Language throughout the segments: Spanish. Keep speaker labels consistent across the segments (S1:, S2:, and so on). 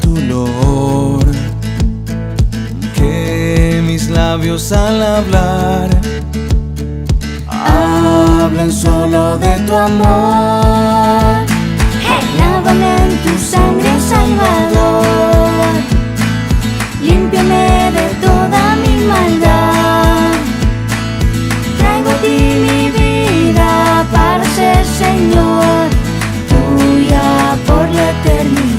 S1: tu loor, que mis labios al hablar hablan solo de tu amor.
S2: Lávame en tu sangre, Salvador, límpiame de toda mi maldad. Traigo a ti mi vida para ser Señor, tuya por la eternidad.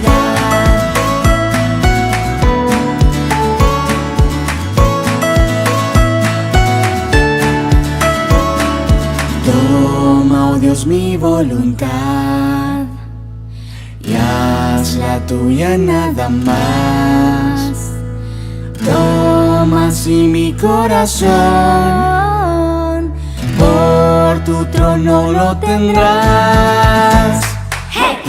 S2: Toma, oh Dios, mi voluntad y haz la tuya nada más. Toma así mi corazón, por tu trono lo tendrás.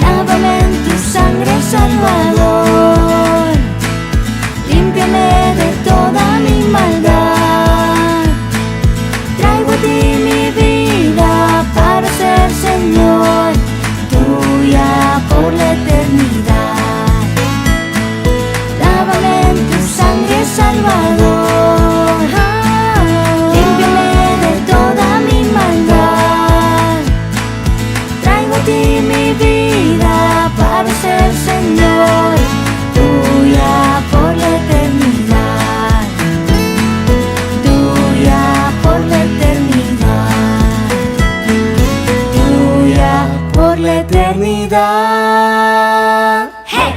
S2: Lávame en tu sangre, Salvador, límpiame de toda mi maldad. Traigo a ti mi vida para ser Señor, tuya por la eternidad. Lávame en tu sangre, Salvador, límpiame de toda mi maldad. Traigo a ti mi vida para ser Señor, tuya por la eternidad, tuya por la eternidad, tuya por la eternidad. ¡Hey!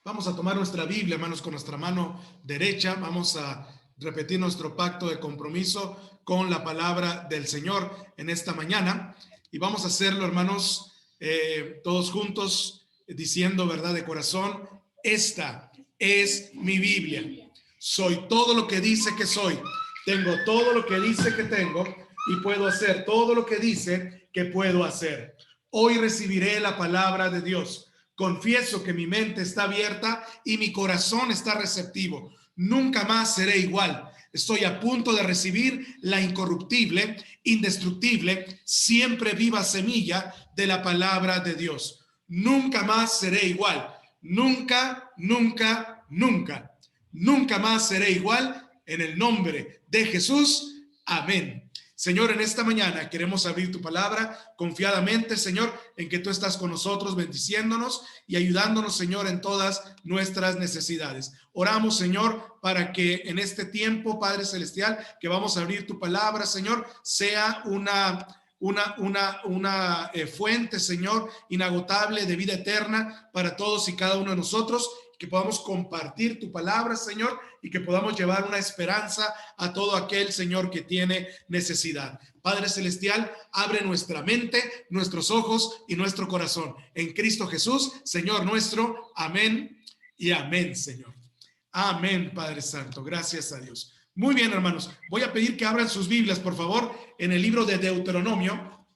S3: Vamos a tomar nuestra Biblia, hermanos, con nuestra mano derecha. Vamos a repetir nuestro pacto de compromiso con la palabra del Señor en esta mañana. Y vamos a hacerlo, hermanos, todos juntos, diciendo verdad de corazón: esta es mi Biblia. Soy todo lo que dice que soy. Tengo todo lo que dice que tengo y puedo hacer todo lo que dice que puedo hacer. Hoy recibiré la palabra de Dios. Confieso que mi mente está abierta y mi corazón está receptivo. Nunca más seré igual. Estoy a punto de recibir la incorruptible, indestructible, siempre viva semilla de la palabra de Dios. Nunca más seré igual. Nunca, nunca, nunca. Nunca más seré igual en el nombre de Jesús. Amén. Señor, en esta mañana queremos abrir tu palabra confiadamente, Señor, en que tú estás con nosotros, bendiciéndonos y ayudándonos, Señor, en todas nuestras necesidades. Oramos, Señor, para que en este tiempo, Padre Celestial, que vamos a abrir tu palabra, Señor, sea una fuente, Señor, inagotable de vida eterna para todos y cada uno de nosotros, que podamos compartir tu palabra, Señor, y que podamos llevar una esperanza a todo aquel, Señor, que tiene necesidad. Padre Celestial, abre nuestra mente, nuestros ojos y nuestro corazón en Cristo Jesús, Señor nuestro. Amén y amén, Señor. Amén, Padre Santo. Gracias a Dios. Muy bien, hermanos. Voy a pedir que abran sus Biblias, por favor, en el libro de Deuteronomio,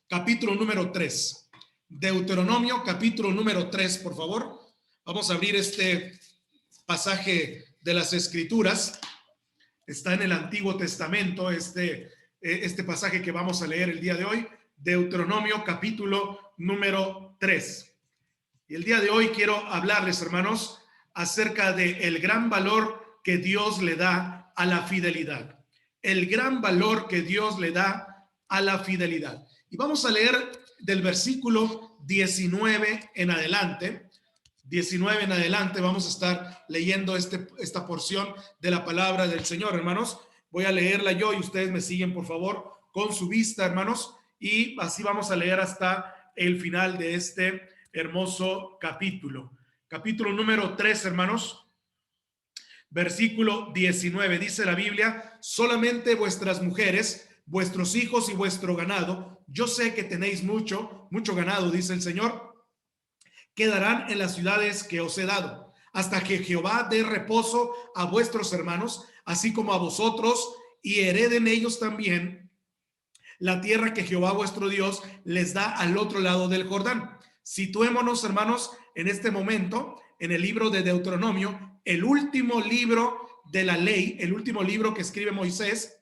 S3: capítulo número 3. Deuteronomio, capítulo número 3, por favor. Vamos a abrir este pasaje de las Escrituras. Está en el Antiguo Testamento, este pasaje que vamos a leer el día de hoy, Deuteronomio capítulo número 3. Y el día de hoy quiero hablarles, hermanos, acerca del gran valor que Dios le da a la fidelidad. El gran valor que Dios le da a la fidelidad. Y vamos a leer del versículo 19 en adelante. 19 en adelante vamos a estar leyendo esta porción de la palabra del Señor, hermanos. Voy a leerla yo y ustedes me siguen, por favor, con su vista, hermanos, y así vamos a leer hasta el final de este hermoso capítulo. Capítulo número 3, hermanos, versículo 19, dice la Biblia: solamente vuestras mujeres, vuestros hijos y vuestro ganado, yo sé que tenéis mucho ganado, dice el Señor, quedarán en las ciudades que os he dado, hasta que Jehová dé reposo a vuestros hermanos, así como a vosotros, y hereden ellos también la tierra que Jehová vuestro Dios les da al otro lado del Jordán. Situémonos, hermanos, en este momento en el libro de Deuteronomio, el último libro de la ley, el último libro que escribe Moisés,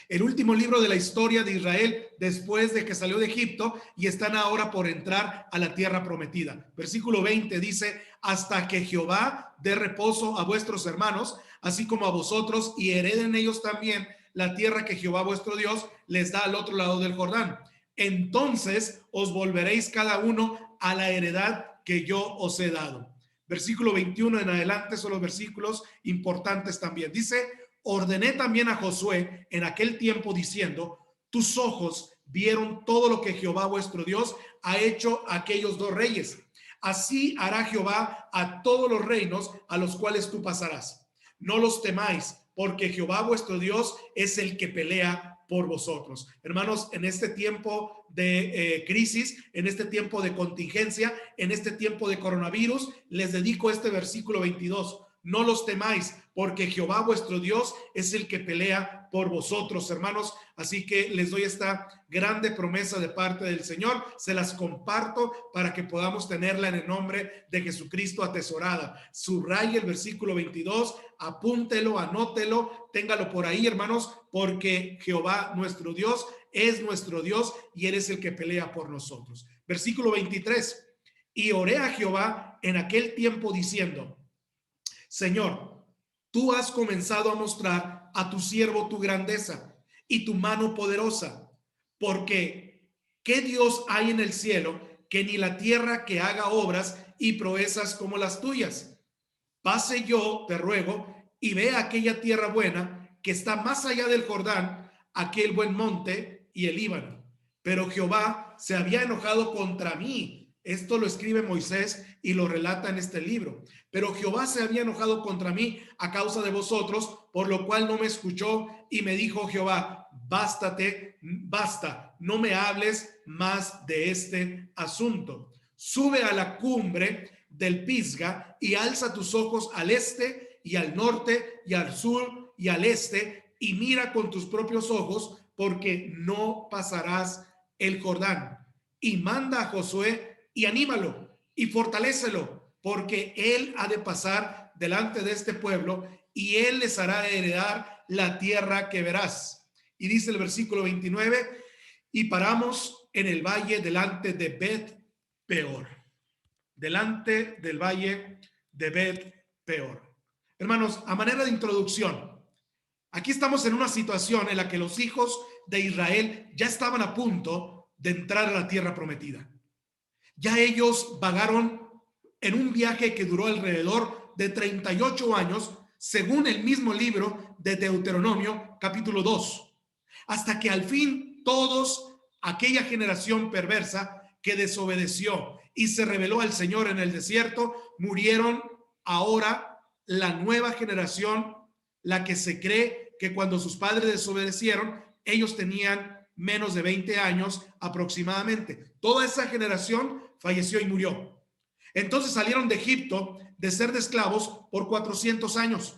S3: el último libro de la historia de Israel después de que salió de Egipto, y están ahora por entrar a la tierra prometida. Versículo 20 dice: hasta que Jehová dé reposo a vuestros hermanos, así como a vosotros, y hereden ellos también la tierra que Jehová vuestro Dios les da al otro lado del Jordán. Entonces os volveréis cada uno a la heredad que yo os he dado. Versículo 21 en adelante son los versículos importantes también. Dice: ordené también a Josué en aquel tiempo diciendo: tus ojos vieron todo lo que Jehová vuestro Dios ha hecho a aquellos dos reyes. Así hará Jehová a todos los reinos a los cuales tú pasarás. No los temáis, porque Jehová vuestro Dios es el que pelea por vosotros. Hermanos, en este tiempo de crisis, en este tiempo de contingencia, en este tiempo de coronavirus, les dedico este versículo 22. No los temáis, porque Jehová vuestro Dios es el que pelea por vosotros, hermanos. Así que les doy esta grande promesa de parte del Señor. Se las comparto para que podamos tenerla en el nombre de Jesucristo atesorada. Subraye el versículo 22, apúntelo, anótelo, téngalo por ahí, hermanos, porque Jehová nuestro Dios es nuestro Dios y Él es el que pelea por nosotros. Versículo 23. Y oré a Jehová en aquel tiempo diciendo: Señor, tú has comenzado a mostrar a tu siervo tu grandeza y tu mano poderosa, porque ¿qué Dios hay en el cielo que ni la tierra que haga obras y proezas como las tuyas? Pase yo, te ruego, y vea aquella tierra buena que está más allá del Jordán, aquel buen monte y el Líbano. Pero Jehová se había enojado contra mí. Esto lo escribe Moisés y lo relata en este libro. Pero Jehová se había enojado contra mí a causa de vosotros, por lo cual no me escuchó, y me dijo Jehová: bástate, basta, no me hables más de este asunto. Sube a la cumbre del Pisga y alza tus ojos al este y al norte y al sur y al este, y mira con tus propios ojos, porque no pasarás el Jordán. Y manda a Josué y anímalo y fortalécelo, porque él ha de pasar delante de este pueblo y él les hará heredar la tierra que verás. Y dice el versículo 29, y paramos en el valle delante de Bet Peor. Delante del valle de Bet Peor. Hermanos, a manera de introducción, aquí estamos en una situación en la que los hijos de Israel ya estaban a punto de entrar a la tierra prometida. Ya ellos vagaron en un viaje que duró alrededor de 38 años, según el mismo libro de Deuteronomio, capítulo 2, hasta que al fin todos, aquella generación perversa que desobedeció y se rebeló al Señor en el desierto, murieron. Ahora la nueva generación, la que se cree que cuando sus padres desobedecieron, ellos tenían menos de 20 años aproximadamente. Toda esa generación falleció y murió. Entonces salieron de Egipto de ser de esclavos por 400 años.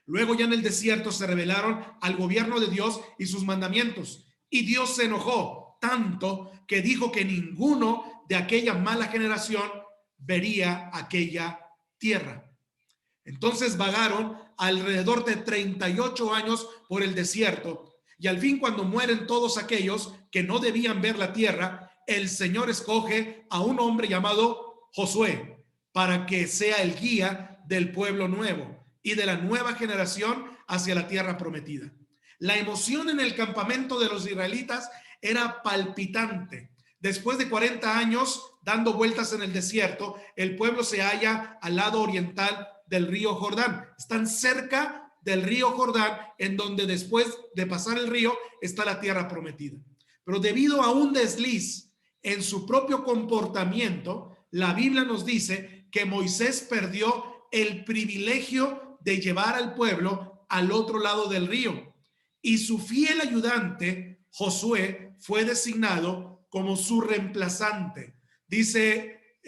S3: Luego ya en el desierto se rebelaron al gobierno de Dios y sus mandamientos. Y Dios se enojó tanto que dijo que ninguno de aquella mala generación vería aquella tierra. Entonces vagaron alrededor de 38 años por el desierto. Y al fin, cuando mueren todos aquellos que no debían ver la tierra, el Señor escoge a un hombre llamado Josué para que sea el guía del pueblo nuevo y de la nueva generación hacia la tierra prometida. La emoción en el campamento de los israelitas era palpitante. Después de 40 años dando vueltas en el desierto, el pueblo se halla al lado oriental del río Jordán. Están cerca del río Jordán, en donde después de pasar el río está la tierra prometida. Pero debido a un desliz en su propio comportamiento, la Biblia nos dice que Moisés perdió el privilegio de llevar al pueblo al otro lado del río, y su fiel ayudante Josué fue designado como su reemplazante. Dice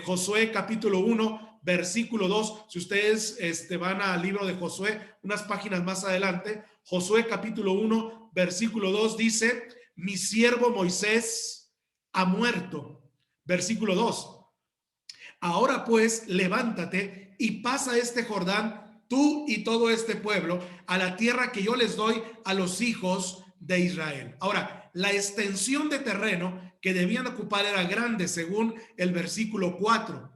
S3: Josué capítulo 1 versículo 2. Si ustedes van al libro de Josué, unas páginas más adelante, Josué capítulo 1, versículo 2 dice: mi siervo Moisés ha muerto. Versículo 2. Ahora pues, levántate y pasa este Jordán, tú y todo este pueblo, a la tierra que yo les doy a los hijos de Israel. Ahora, la extensión de terreno que debían ocupar era grande, según el versículo 4.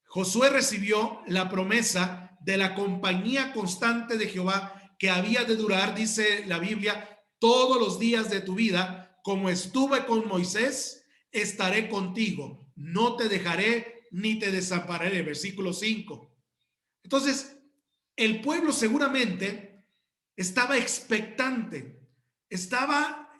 S3: Josué recibió la promesa de la compañía constante de Jehová, que había de durar, dice la Biblia, todos los días de tu vida. Como estuve con Moisés, estaré contigo. No te dejaré ni te desampararé. Versículo 5. Entonces, el pueblo seguramente estaba expectante, estaba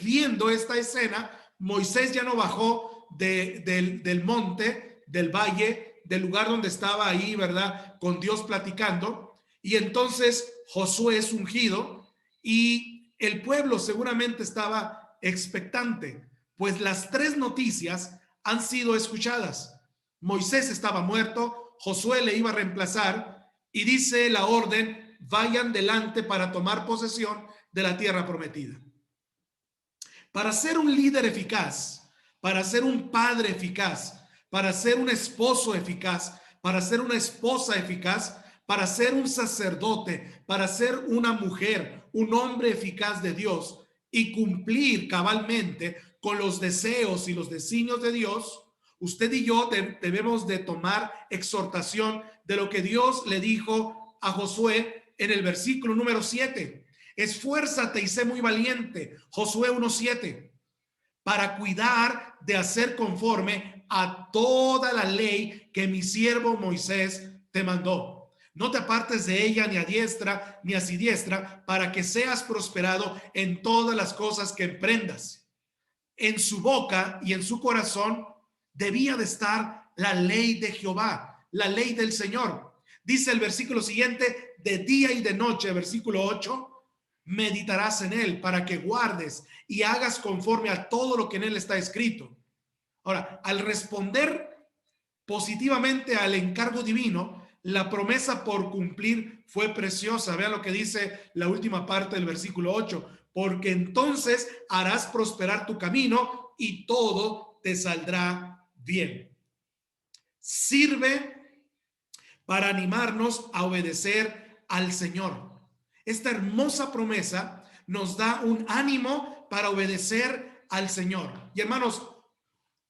S3: viendo esta escena. Moisés ya no bajó del monte, del valle, del lugar donde estaba ahí, ¿verdad?, con Dios platicando. Y entonces Josué es ungido y el pueblo seguramente estaba expectante, pues las tres noticias han sido escuchadas. Moisés estaba muerto, Josué le iba a reemplazar y dice la orden: vayan delante para tomar posesión de la tierra prometida. Para ser un líder eficaz, para ser un padre eficaz, para ser un esposo eficaz, para ser una esposa eficaz, para ser un sacerdote, para ser una mujer, un hombre eficaz de Dios y cumplir cabalmente con los deseos y los designios de Dios, usted y yo debemos de tomar exhortación de lo que Dios le dijo a Josué en el versículo número 7. Esfuérzate y sé muy valiente, Josué 1:7, para cuidar de hacer conforme a toda la ley que mi siervo Moisés te mandó. No te apartes de ella ni a diestra ni a siniestra, para que seas prosperado en todas las cosas que emprendas. En su boca y en su corazón debía de estar la ley de Jehová, la ley del Señor. Dice el versículo siguiente: de día y de noche, versículo 8, meditarás en él, para que guardes y hagas conforme a todo lo que en él está escrito. Ahora, al responder positivamente al encargo divino, la promesa por cumplir fue preciosa. Vean lo que dice la última parte del versículo 8: porque entonces harás prosperar tu camino y todo te saldrá bien. Sirve para animarnos a obedecer al Señor. Esta hermosa promesa nos da un ánimo para obedecer al Señor. Y hermanos,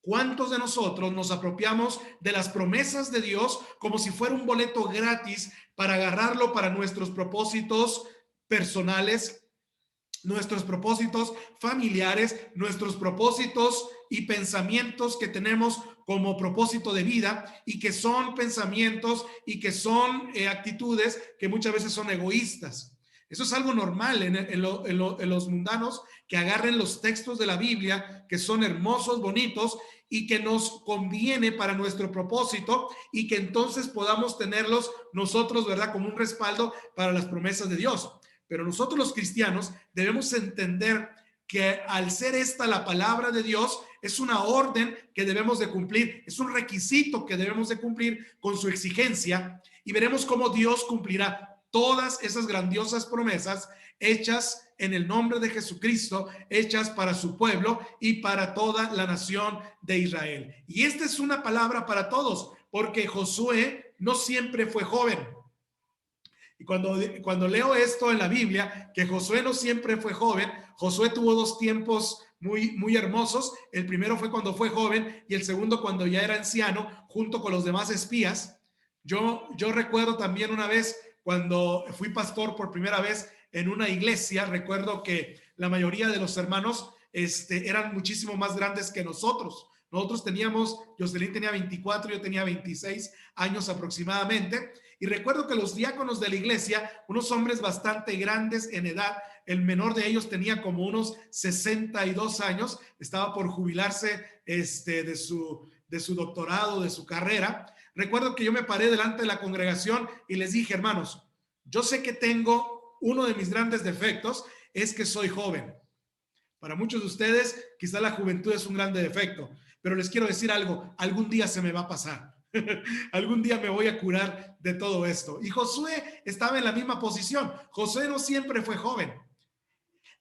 S3: ¿cuántos de nosotros nos apropiamos de las promesas de Dios como si fuera un boleto gratis para agarrarlo para nuestros propósitos personales, nuestros propósitos familiares, nuestros propósitos y pensamientos que tenemos como propósito de vida, y que son pensamientos y que son actitudes que muchas veces son egoístas? Eso es algo normal en los mundanos, que agarren los textos de la Biblia, que son hermosos, bonitos, y que nos conviene para nuestro propósito, y que entonces podamos tenerlos nosotros, ¿verdad?, como un respaldo para las promesas de Dios. Pero nosotros los cristianos debemos entender que al ser esta la palabra de Dios, es una orden que debemos de cumplir, es un requisito que debemos de cumplir con su exigencia, y veremos cómo Dios cumplirá todas esas grandiosas promesas hechas en el nombre de Jesucristo, hechas para su pueblo y para toda la nación de Israel. Y esta es una palabra para todos, porque Josué no siempre fue joven. Y cuando leo esto en la Biblia, que Josué no siempre fue joven, Josué tuvo dos tiempos muy hermosos. El primero fue cuando fue joven, y el segundo cuando ya era anciano, junto con los demás espías. Yo recuerdo también una vez, cuando fui pastor por primera vez en una iglesia, recuerdo que la mayoría de los hermanos eran muchísimo más grandes que nosotros. Nosotros teníamos, Jocelyn tenía 24, yo tenía 26 años aproximadamente, y recuerdo que los diáconos de la iglesia, unos hombres bastante grandes en edad, el menor de ellos tenía como unos 62 años, estaba por jubilarse de su doctorado, de su carrera. Recuerdo que yo me paré delante de la congregación y les dije: hermanos, yo sé que tengo uno de mis grandes defectos, es que soy joven. Para muchos de ustedes, quizá la juventud es un grande defecto, pero les quiero decir algo: algún día se me va a pasar. Algún día me voy a curar de todo esto. Y Josué estaba en la misma posición. Josué no siempre fue joven.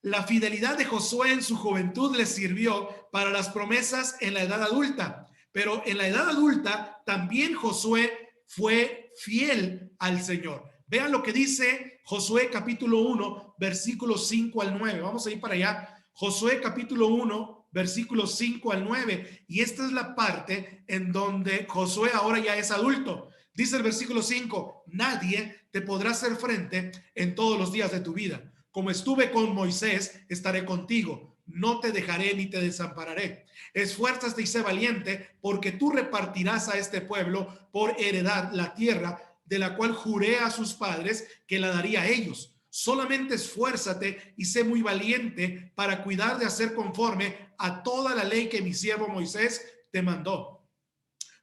S3: La fidelidad de Josué en su juventud le sirvió para las promesas en la edad adulta. Pero en la edad adulta también Josué fue fiel al Señor. Vean lo que dice Josué capítulo 1, versículos 5 al 9. Vamos a ir para allá. Josué capítulo 1, versículos 5 al 9. Y esta es la parte en donde Josué ahora ya es adulto. Dice el versículo 5, nadie te podrá hacer frente en todos los días de tu vida. Como estuve con Moisés, estaré contigo. No te dejaré ni te desampararé. Esfuérzate y sé valiente, porque tú repartirás a este pueblo por heredad la tierra de la cual juré a sus padres que la daría a ellos. Solamente esfuérzate y sé muy valiente para cuidar de hacer conforme a toda la ley que mi siervo Moisés te mandó.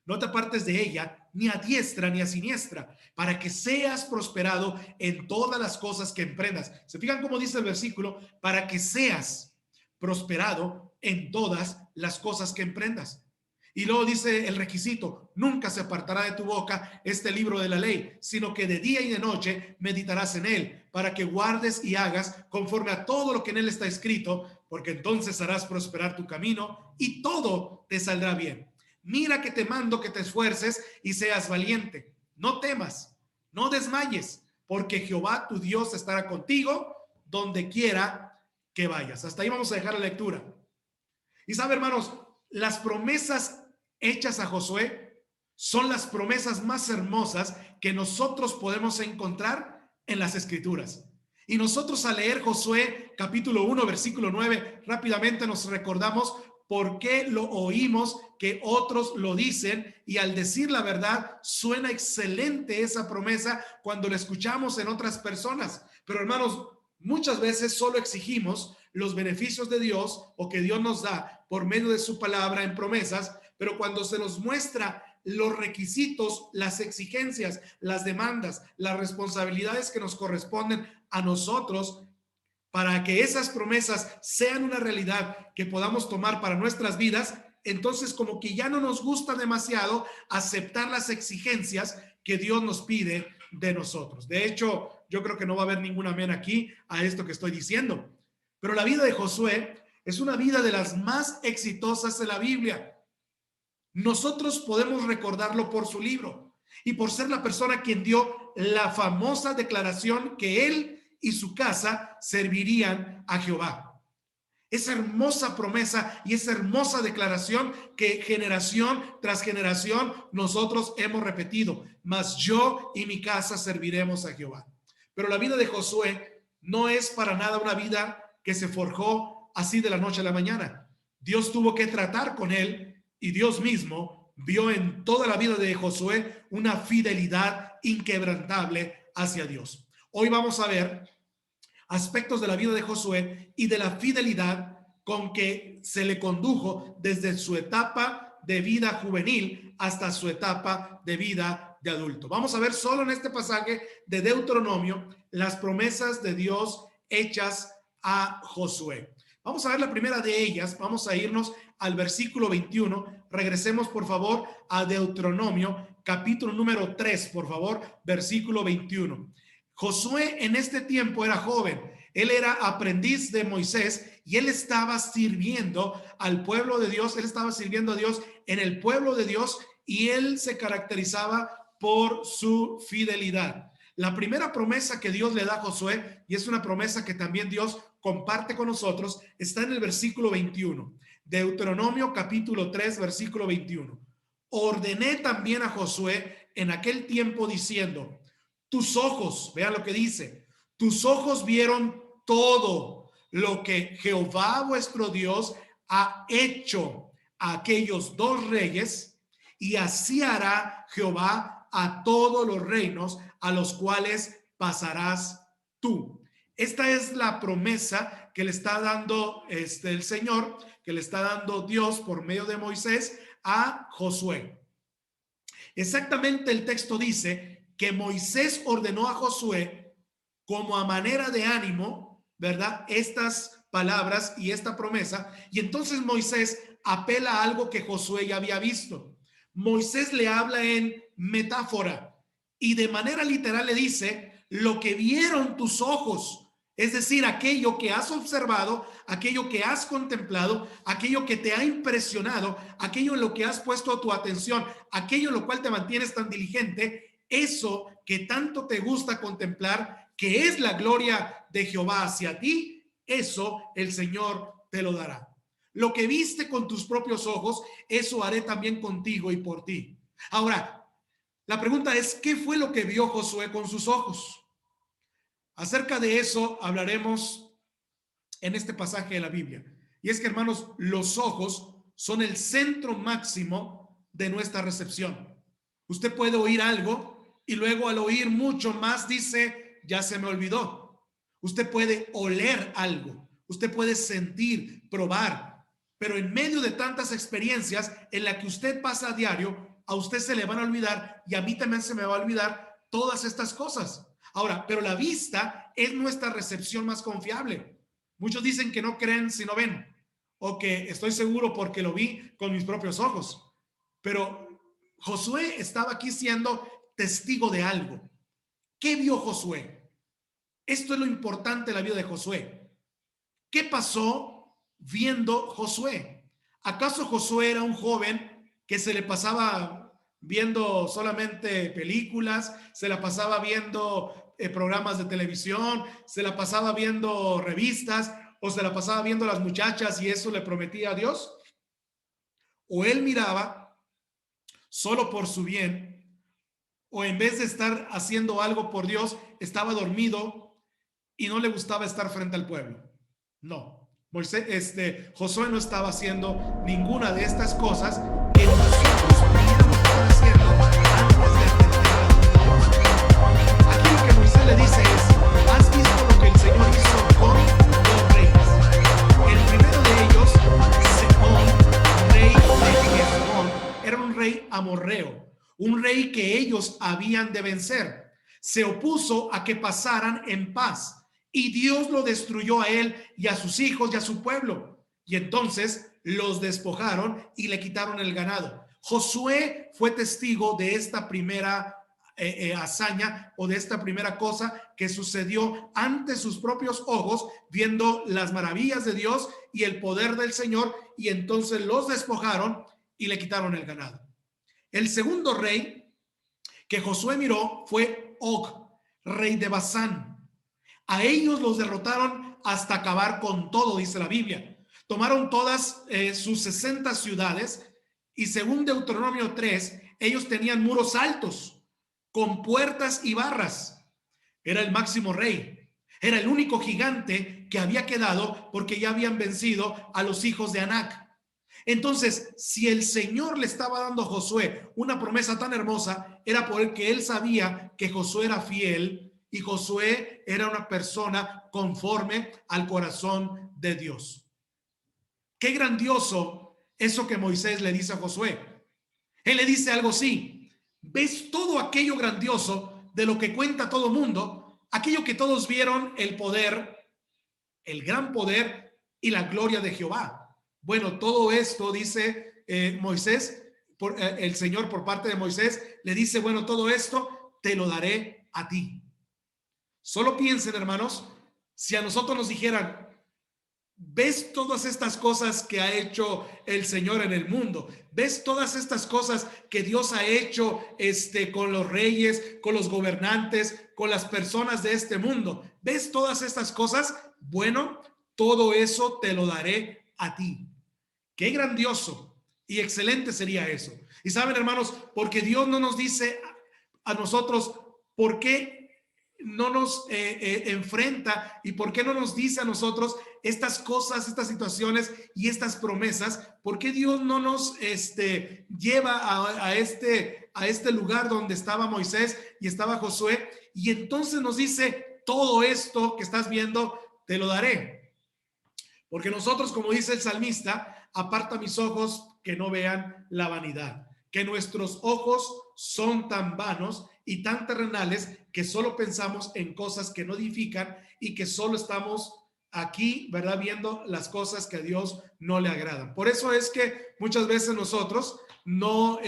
S3: No te apartes de ella, ni a diestra ni a siniestra, para que seas prosperado en todas las cosas que emprendas. ¿Se fijan cómo dice el versículo? Para que seas prosperado en todas las cosas que emprendas. Y luego dice el requisito, nunca se apartará de tu boca este libro de la ley, sino que de día y de noche meditarás en él, para que guardes y hagas conforme a todo lo que en él está escrito, porque entonces harás prosperar tu camino y todo te saldrá bien. Mira que te mando que te esfuerces y seas valiente. No temas, no desmayes, porque Jehová tu Dios estará contigo donde quiera que vayas. Hasta ahí vamos a dejar la lectura. Y sabe, hermanos, las promesas hechas a Josué son las promesas más hermosas que nosotros podemos encontrar en las Escrituras. Y nosotros al leer Josué capítulo 1 versículo 9 rápidamente nos recordamos por qué lo oímos que otros lo dicen, y al decir la verdad suena excelente esa promesa cuando la escuchamos en otras personas. Pero hermanos, muchas veces solo exigimos los beneficios de Dios o que Dios nos da por medio de su palabra en promesas, pero cuando se nos muestra los requisitos, las exigencias, las demandas, las responsabilidades que nos corresponden a nosotros para que esas promesas sean una realidad que podamos tomar para nuestras vidas, entonces como que ya no nos gusta demasiado aceptar las exigencias que Dios nos pide de nosotros. De hecho, yo creo que no va a haber ningún amén aquí a esto que estoy diciendo. Pero la vida de Josué es una vida de las más exitosas de la Biblia. Nosotros podemos recordarlo por su libro y por ser la persona quien dio la famosa declaración que él y su casa servirían a Jehová. Esa hermosa promesa y esa hermosa declaración que generación tras generación nosotros hemos repetido: mas yo y mi casa serviremos a Jehová. Pero la vida de Josué no es para nada una vida que se forjó así de la noche a la mañana. Dios tuvo que tratar con él y Dios mismo vio en toda la vida de Josué una fidelidad inquebrantable hacia Dios. Hoy vamos a ver aspectos de la vida de Josué y de la fidelidad con que se le condujo desde su etapa de vida juvenil hasta su etapa de vida de adulto. Vamos a ver solo en este pasaje de Deuteronomio las promesas de Dios hechas a Josué. Vamos a ver la primera de ellas. Vamos a irnos al versículo 21. Regresemos por favor a Deuteronomio capítulo número 3, por favor, versículo 21. Josué en este tiempo era joven, él era aprendiz de Moisés y él estaba sirviendo al pueblo de Dios, él estaba sirviendo a Dios en el pueblo de Dios y él se caracterizaba por su fidelidad. La primera promesa que Dios le da a Josué, y es una promesa que también Dios comparte con nosotros, está en el versículo 21. Deuteronomio capítulo 3, versículo 21. Ordené también a Josué en aquel tiempo diciendo: tus ojos, vean lo que dice, tus ojos vieron todo lo que Jehová vuestro Dios ha hecho a aquellos dos reyes, y así hará Jehová a todos los reinos a los cuales pasarás tú. Esta es la promesa que le está dando el Señor, que le está dando Dios por medio de Moisés a Josué. Exactamente el texto dice que Moisés ordenó a Josué como a manera de ánimo, ¿verdad?, estas palabras y esta promesa, y entonces Moisés apela a algo que Josué ya había visto. Moisés le habla en metáfora y de manera literal le dice, lo que vieron tus ojos, es decir, aquello que has observado, aquello que has contemplado, aquello que te ha impresionado, aquello en lo que has puesto tu atención, aquello en lo cual te mantienes tan diligente, eso que tanto te gusta contemplar, que es la gloria de Jehová hacia ti, eso el Señor te lo dará. Lo que viste con tus propios ojos, eso haré también contigo y por ti. Ahora, la pregunta es, ¿qué fue lo que vio Josué con sus ojos? Acerca de eso hablaremos en este pasaje de la Biblia. Y es que, hermanos, los ojos son el centro máximo de nuestra recepción. Usted puede oír algo y luego al oír mucho más dice, ya se me olvidó. Usted puede oler algo, usted puede sentir, probar, pero en medio de tantas experiencias en la que usted pasa a diario, a usted se le van a olvidar y a mí también se me va a olvidar todas estas cosas. Ahora, pero la vista es nuestra recepción más confiable. Muchos dicen que no creen si no ven, o que estoy seguro porque lo vi con mis propios ojos. Pero Josué estaba aquí siendo testigo de algo. ¿Qué vio Josué? Esto es lo importante de la vida de Josué. ¿Qué pasó viendo Josué? ¿Acaso Josué era un joven que se le pasaba viendo solamente películas, se la pasaba viendo programas de televisión, se la pasaba viendo revistas o se la pasaba viendo las muchachas y eso le prometía a Dios? ¿O él miraba solo por su bien, o en vez de estar haciendo algo por Dios, estaba dormido y no le gustaba estar frente al pueblo? No, Josué no estaba haciendo ninguna de estas cosas que nosotros podríamos estar haciendo antes de atender a Dios. Aquí lo que Moisés le dice es, ¿has visto lo que el Señor hizo con los reyes? El primero de ellos, Sehón, rey de Hesbón, era un rey amorreo, un rey que ellos habían de vencer. Se opuso a que pasaran en paz y Dios lo destruyó a él y a sus hijos y a su pueblo. Y entonces los despojaron y le quitaron el ganado. Josué fue testigo de esta primera hazaña o de esta primera cosa que sucedió ante sus propios ojos, viendo las maravillas de Dios y el poder del Señor, y entonces los despojaron y le quitaron el ganado. El segundo rey que Josué miró fue Og, rey de Basán. A ellos los derrotaron hasta acabar con todo, dice la Biblia. Tomaron todas sus 60 ciudades y según Deuteronomio 3, ellos tenían muros altos con puertas y barras. Era el máximo rey. Era el único gigante que había quedado porque ya habían vencido a los hijos de Anac. Entonces, si el Señor le estaba dando a Josué una promesa tan hermosa, era porque él sabía que Josué era fiel y Josué era una persona conforme al corazón de Dios. Qué grandioso eso que Moisés le dice a Josué. Él le dice algo así: ¿ves todo aquello grandioso de lo que cuenta todo mundo? Aquello que todos vieron, el poder, el gran poder y la gloria de Jehová. Bueno, todo esto, dice Moisés, el Señor por parte de Moisés, le dice, bueno, todo esto te lo daré a ti. Solo piensen, hermanos, si a nosotros nos dijeran, ¿ves todas estas cosas que ha hecho el Señor en el mundo? ¿Ves todas estas cosas que Dios ha hecho con los reyes, con los gobernantes, con las personas de este mundo? ¿Ves todas estas cosas? Bueno, todo eso te lo daré a ti. Qué grandioso y excelente sería eso. Y saben, hermanos, porque Dios no nos dice a nosotros por qué no nos enfrenta y por qué no nos dice a nosotros estas cosas, estas situaciones y estas promesas. ¿Por qué Dios no nos lleva a este lugar donde estaba Moisés y estaba Josué? Y entonces nos dice, todo esto que estás viendo te lo daré. Porque nosotros, como dice el salmista, aparta mis ojos que no vean la vanidad. Que nuestros ojos son tan vanos y tan terrenales que solo pensamos en cosas que no edifican y que solo estamos aquí, ¿verdad? Viendo las cosas que a Dios no le agradan. Por eso es que muchas veces nosotros no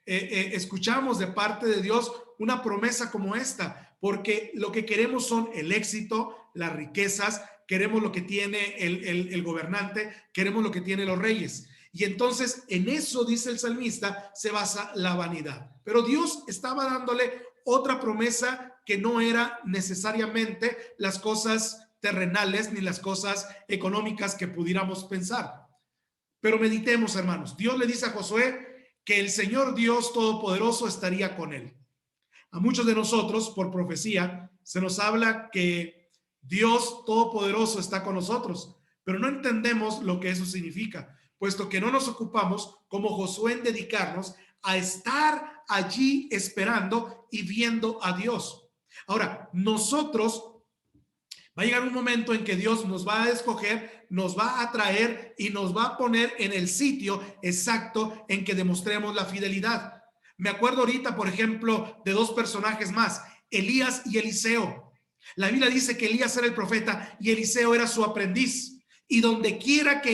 S3: escuchamos de parte de Dios una promesa como esta, porque lo que queremos son el éxito, las riquezas, queremos lo que tiene el gobernante, queremos lo que tienen los reyes. Y entonces en eso, dice el salmista, se basa la vanidad. Pero Dios estaba dándole otra promesa que no era necesariamente las cosas terrenales ni las cosas económicas que pudiéramos pensar. Pero meditemos, hermanos. Dios le dice a Josué que el Señor Dios Todopoderoso estaría con él. A muchos de nosotros, por profecía, se nos habla que Dios Todopoderoso está con nosotros, pero no entendemos lo que eso significa, puesto que no nos ocupamos, como Josué, en dedicarnos a estar allí esperando y viendo a Dios. Ahora, nosotros, va a llegar un momento en que Dios nos va a escoger, nos va a traer y nos va a poner en el sitio exacto en que demostremos la fidelidad. Me acuerdo ahorita, por ejemplo, de dos personajes más, Elías y Eliseo. La Biblia dice que Elías era el profeta y Eliseo era su aprendiz. Y donde quiera que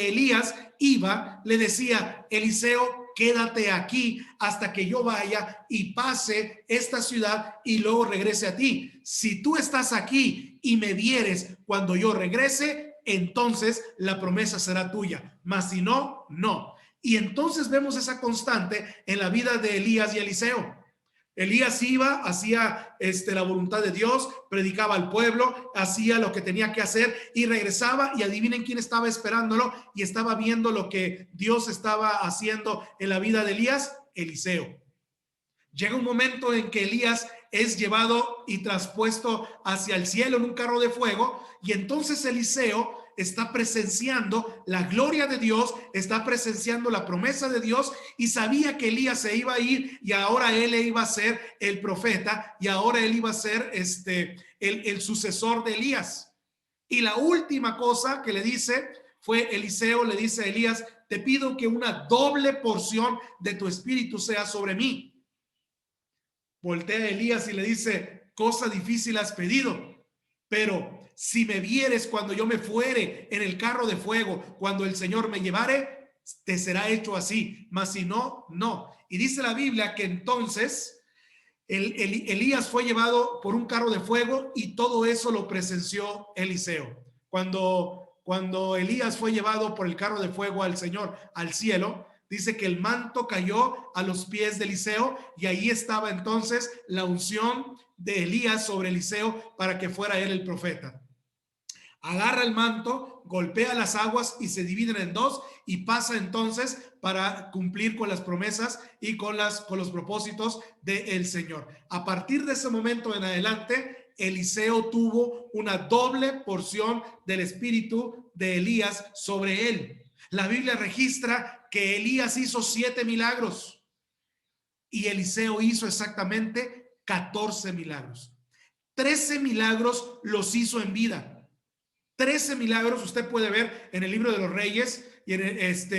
S3: Elías iba, le decía, Eliseo, quédate aquí hasta que yo vaya y pase esta ciudad y luego regrese a ti. Si tú estás aquí y me vieres cuando yo regrese, entonces la promesa será tuya. Mas si no, no. Y entonces vemos esa constante en la vida de Elías y Eliseo. Elías iba, hacía la voluntad de Dios, predicaba al pueblo, hacía lo que tenía que hacer y regresaba, y adivinen quién estaba esperándolo y estaba viendo lo que Dios estaba haciendo en la vida de Elías, Eliseo. Llega un momento en que Elías es llevado y traspuesto hacia el cielo en un carro de fuego, y entonces Eliseo está presenciando la gloria de Dios, está presenciando la promesa de Dios, y sabía que Elías se iba a ir y ahora él iba a ser el profeta y ahora él iba a ser el sucesor de Elías. Y la última cosa que le dice fue, Eliseo le dice a Elías, te pido que una doble porción de tu espíritu sea sobre mí. Voltea a Elías y le dice, cosa difícil has pedido, pero si me vieres cuando yo me fuere en el carro de fuego, cuando el Señor me llevare, te será hecho así, mas si no, no. Y dice la Biblia que entonces Elías fue llevado por un carro de fuego, y todo eso lo presenció Eliseo. Cuando Elías fue llevado por el carro de fuego al Señor, al cielo, dice que el manto cayó a los pies de Eliseo, y ahí estaba entonces la unción de Elías sobre Eliseo para que fuera él el profeta. Agarra el manto, golpea las aguas y se dividen en dos, y pasa entonces para cumplir con las promesas y con los propósitos del Señor. A partir de ese momento en adelante, Eliseo tuvo una doble porción del espíritu de Elías sobre él. La Biblia registra que Elías hizo 7 milagros y Eliseo hizo exactamente 14 milagros. 13 milagros los hizo en vida. 13 milagros usted puede ver en el libro de los Reyes, y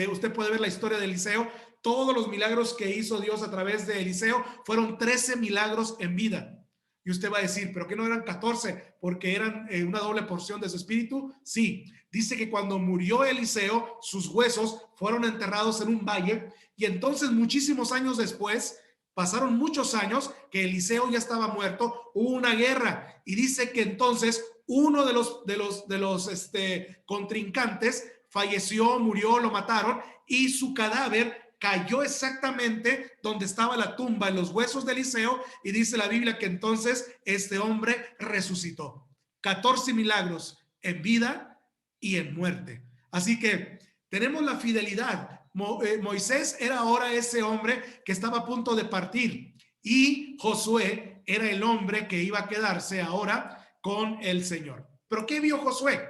S3: usted puede ver la historia de Eliseo. Todos los milagros que hizo Dios a través de Eliseo fueron 13 milagros en vida. Y usted va a decir, ¿pero qué no eran 14? Porque eran una doble porción de su espíritu. Sí, dice que cuando murió Eliseo, sus huesos fueron enterrados en un valle, y entonces muchísimos años después, pasaron muchos años que Eliseo ya estaba muerto, hubo una guerra, y dice que entonces uno de los contrincantes falleció, murió, lo mataron, y su cadáver cayó exactamente donde estaba la tumba, en los huesos de Eliseo, y dice la Biblia que entonces este hombre resucitó. 14 milagros en vida y en muerte. Así que tenemos la fidelidad. Moisés era ahora ese hombre que estaba a punto de partir, y Josué era el hombre que iba a quedarse ahora con el Señor. ¿Pero qué vio Josué?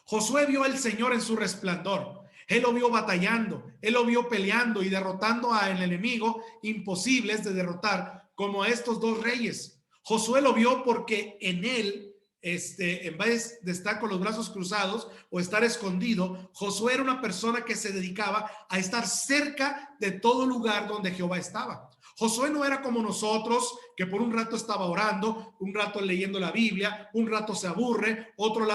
S3: Josué vio al Señor en su resplandor. Él lo vio batallando, él lo vio peleando y derrotando al enemigo imposibles de derrotar, como a estos dos reyes. Josué lo vio porque en él, en vez de estar con los brazos cruzados o estar escondido, Josué era una persona que se dedicaba a estar cerca de todo lugar donde Jehová estaba. Josué no era como nosotros, que por un rato estaba orando, un rato leyendo la Biblia, un rato se aburre, otro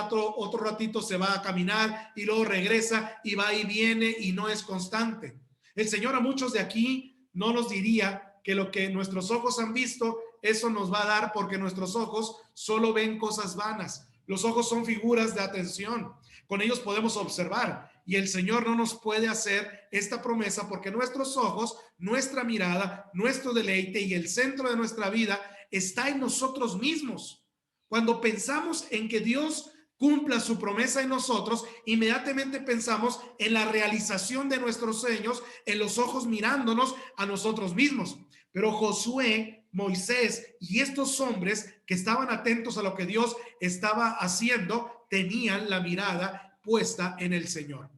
S3: ratito se va a caminar y luego regresa y va y viene y no es constante. El Señor a muchos de aquí no nos diría que lo que nuestros ojos han visto, eso nos va a dar, porque nuestros ojos solo ven cosas vanas. Los ojos son figuras de atención. Con ellos podemos observar. Y el Señor no nos puede hacer esta promesa, porque nuestros ojos, nuestra mirada, nuestro deleite y el centro de nuestra vida está en nosotros mismos. Cuando pensamos en que Dios cumpla su promesa en nosotros, inmediatamente pensamos en la realización de nuestros sueños, en los ojos mirándonos a nosotros mismos. Pero Josué, Moisés y estos hombres que estaban atentos a lo que Dios estaba haciendo, tenían la mirada puesta en el Señor.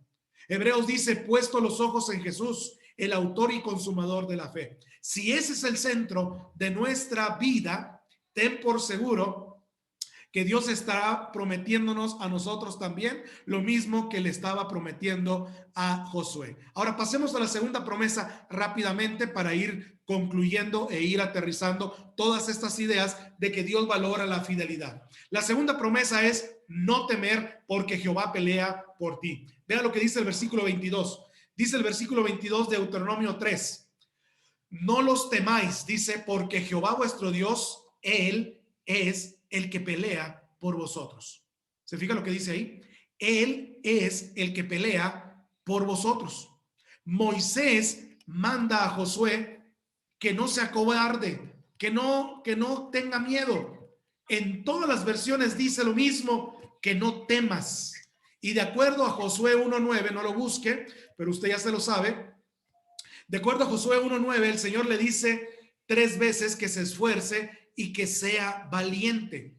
S3: Hebreos dice: puesto los ojos en Jesús, el autor y consumador de la fe. Si ese es el centro de nuestra vida, ten por seguro que Dios estará prometiéndonos a nosotros también lo mismo que le estaba prometiendo a Josué. Ahora pasemos a la segunda promesa rápidamente para ir concluyendo e ir aterrizando todas estas ideas de que Dios valora la fidelidad. La segunda promesa es no temer, porque Jehová pelea por ti. Vea lo que dice el versículo 22. Dice el versículo 22 de Deuteronomio 3. No los temáis, dice, porque Jehová vuestro Dios, Él es el que pelea por vosotros. ¿Se fija lo que dice ahí? Él es el que pelea por vosotros. Moisés manda a Josué que no se acobarde, que no tenga miedo. En todas las versiones dice lo mismo, que no temas. Y de acuerdo a Josué 1:9, no lo busque, pero usted ya se lo sabe. De acuerdo a Josué 1:9, el Señor le dice 3 veces que se esfuerce y que sea valiente.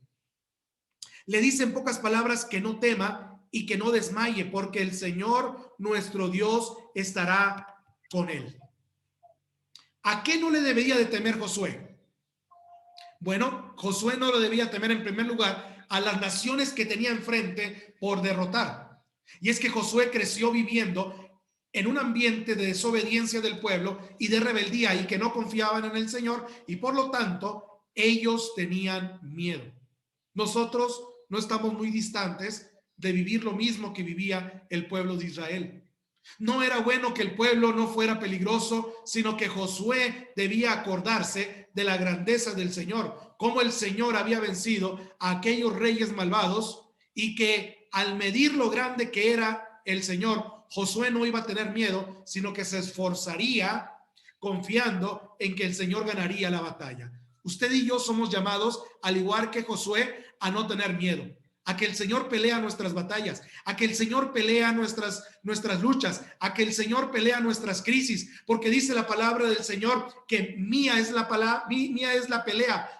S3: Le dice en pocas palabras que no tema y que no desmaye, porque el Señor nuestro Dios estará con él. ¿A qué no le debería de temer Josué? Bueno, Josué no lo debía temer en primer lugar a las naciones que tenía enfrente por derrotar. Y es que Josué creció viviendo en un ambiente de desobediencia del pueblo y de rebeldía, y que no confiaban en el Señor, y por lo tanto ellos tenían miedo. Nosotros no estamos muy distantes de vivir lo mismo que vivía el pueblo de Israel. No era bueno que el pueblo no fuera peligroso, sino que Josué debía acordarse de la grandeza del Señor, cómo el Señor había vencido a aquellos reyes malvados, y que al medir lo grande que era el Señor, Josué no iba a tener miedo, sino que se esforzaría confiando en que el Señor ganaría la batalla. Usted y yo somos llamados, al igual que Josué, a no tener miedo, a que el Señor pelea nuestras batallas, a que el Señor pelea nuestras luchas, a que el Señor pelea nuestras crisis, porque dice la palabra del Señor que mía es la pelea,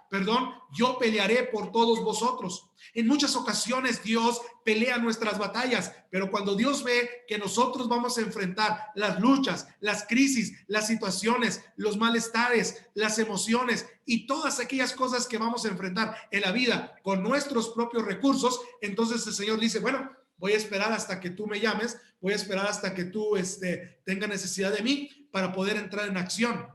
S3: yo pelearé por todos vosotros. En muchas ocasiones Dios pelea nuestras batallas, pero cuando Dios ve que nosotros vamos a enfrentar las luchas, las crisis, las situaciones, los malestares, las emociones y todas aquellas cosas que vamos a enfrentar en la vida con nuestros propios recursos, entonces el Señor dice: bueno, voy a esperar hasta que tú me llames, voy a esperar hasta que tú tengas necesidad de mí para poder entrar en acción.